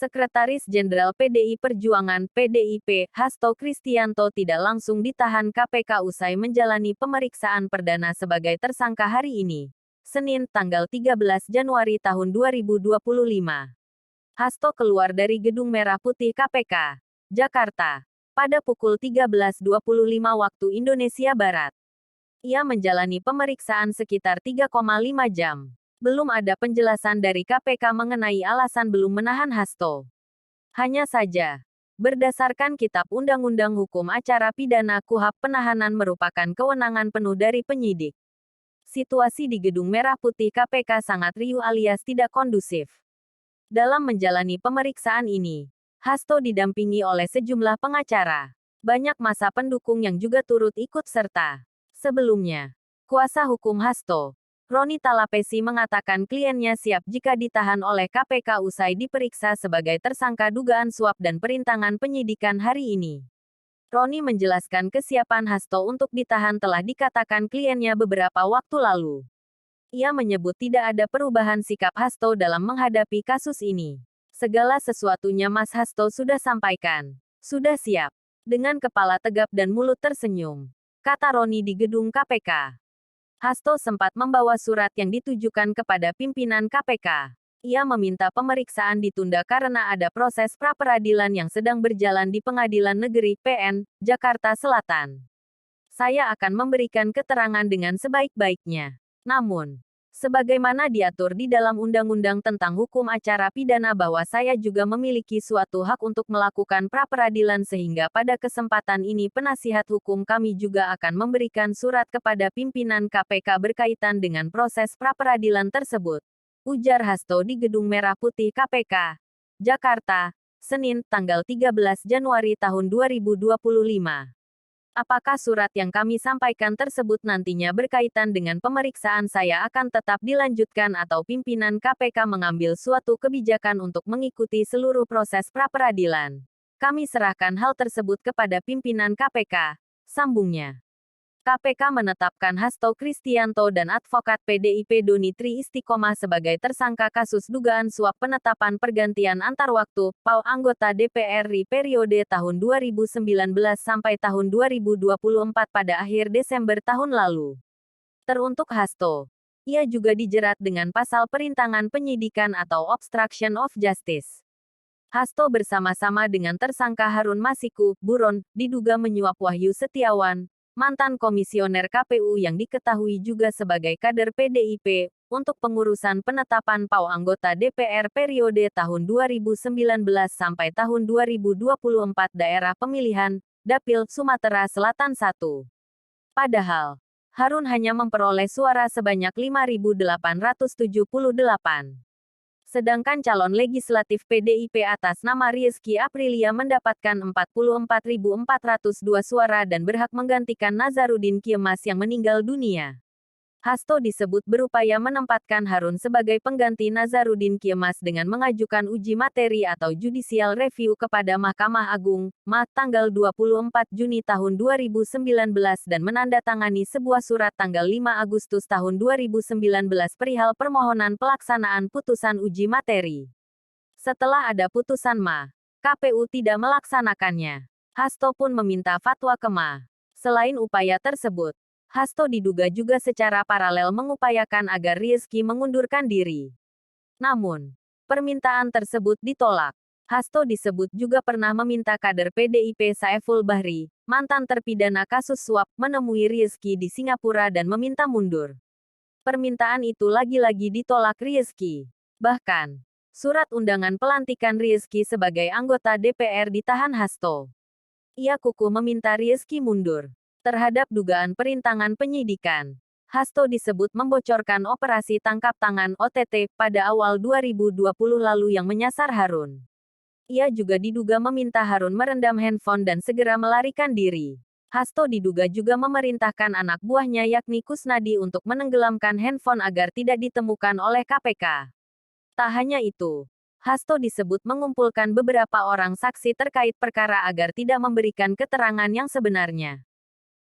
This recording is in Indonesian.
Sekretaris Jenderal PDI Perjuangan (PDIP), Hasto Kristianto tidak langsung ditahan KPK usai menjalani pemeriksaan perdana sebagai tersangka hari ini, Senin, tanggal 13 Januari tahun 2025. Hasto keluar dari Gedung Merah Putih KPK, Jakarta, pada pukul 13.25 waktu Indonesia Barat. Ia menjalani pemeriksaan sekitar 3,5 jam. Belum ada penjelasan dari KPK mengenai alasan belum menahan Hasto. Hanya saja, berdasarkan Kitab Undang-Undang Hukum Acara Pidana KUHP, penahanan merupakan kewenangan penuh dari penyidik. Situasi di Gedung Merah Putih KPK sangat riuh alias tidak kondusif. Dalam menjalani pemeriksaan ini, Hasto didampingi oleh sejumlah pengacara. Banyak massa pendukung yang juga turut ikut serta. Sebelumnya, kuasa hukum Hasto, Roni Talapesi, mengatakan kliennya siap jika ditahan oleh KPK usai diperiksa sebagai tersangka dugaan suap dan perintangan penyidikan hari ini. Roni menjelaskan kesiapan Hasto untuk ditahan telah dikatakan kliennya beberapa waktu lalu. Ia menyebut tidak ada perubahan sikap Hasto dalam menghadapi kasus ini. Segala sesuatunya Mas Hasto sudah sampaikan. Sudah siap. Dengan kepala tegap dan mulut tersenyum, kata Roni di gedung KPK. Hasto sempat membawa surat yang ditujukan kepada pimpinan KPK. Ia meminta pemeriksaan ditunda karena ada proses pra-peradilan yang sedang berjalan di Pengadilan Negeri PN, Jakarta Selatan. Saya akan memberikan keterangan dengan sebaik-baiknya. Namun, sebagaimana diatur di dalam Undang-Undang tentang Hukum Acara Pidana bahwa saya juga memiliki suatu hak untuk melakukan pra-peradilan sehingga pada kesempatan ini penasihat hukum kami juga akan memberikan surat kepada pimpinan KPK berkaitan dengan proses pra-peradilan tersebut, ujar Hasto di Gedung Merah Putih KPK, Jakarta, Senin, tanggal 13 Januari tahun 2025. Apakah surat yang kami sampaikan tersebut nantinya berkaitan dengan pemeriksaan saya akan tetap dilanjutkan atau pimpinan KPK mengambil suatu kebijakan untuk mengikuti seluruh proses pra-peradilan? Kami serahkan hal tersebut kepada pimpinan KPK, sambungnya. KPK menetapkan Hasto Kristianto dan advokat PDIP Doni Tri Istiqomah sebagai tersangka kasus dugaan suap penetapan pergantian antar waktu (PAU) anggota DPR RI periode tahun 2019 sampai tahun 2024 pada akhir Desember tahun lalu. Teruntuk Hasto, ia juga dijerat dengan pasal perintangan penyidikan atau obstruction of justice. Hasto bersama-sama dengan tersangka Harun Masiku, buron, diduga menyuap Wahyu Setiawan, mantan komisioner KPU yang diketahui juga sebagai kader PDIP, untuk pengurusan penetapan PAU anggota DPR periode tahun 2019 sampai tahun 2024 daerah pemilihan, Dapil Sumatera Selatan I. Padahal, Harun hanya memperoleh suara sebanyak 5.878. Sedangkan calon legislatif PDIP atas nama Rizky Aprilia mendapatkan 44.402 suara dan berhak menggantikan Nazarudin Kemas yang meninggal dunia. Hasto disebut berupaya menempatkan Harun sebagai pengganti Nazarudin Kemas dengan mengajukan uji materi atau judicial review kepada Mahkamah Agung, MA, tanggal 24 Juni tahun 2019 dan menandatangani sebuah surat tanggal 5 Agustus tahun 2019 perihal permohonan pelaksanaan putusan uji materi. Setelah ada putusan MA, KPU tidak melaksanakannya. Hasto pun meminta fatwa ke MA. Selain upaya tersebut, Hasto diduga juga secara paralel mengupayakan agar Rizky mengundurkan diri. Namun, permintaan tersebut ditolak. Hasto disebut juga pernah meminta kader PDIP Saiful Bahri, mantan terpidana kasus suap, menemui Rizky di Singapura dan meminta mundur. Permintaan itu lagi-lagi ditolak Rizky. Bahkan, surat undangan pelantikan Rizky sebagai anggota DPR ditahan Hasto. Ia kukuh meminta Rizky mundur. Terhadap dugaan perintangan penyidikan, Hasto disebut membocorkan operasi tangkap tangan (OTT) pada awal 2020 lalu yang menyasar Harun. Ia juga diduga meminta Harun merendam handphone dan segera melarikan diri. Hasto diduga juga memerintahkan anak buahnya yakni Kusnadi untuk menenggelamkan handphone agar tidak ditemukan oleh KPK. Tak hanya itu, Hasto disebut mengumpulkan beberapa orang saksi terkait perkara agar tidak memberikan keterangan yang sebenarnya.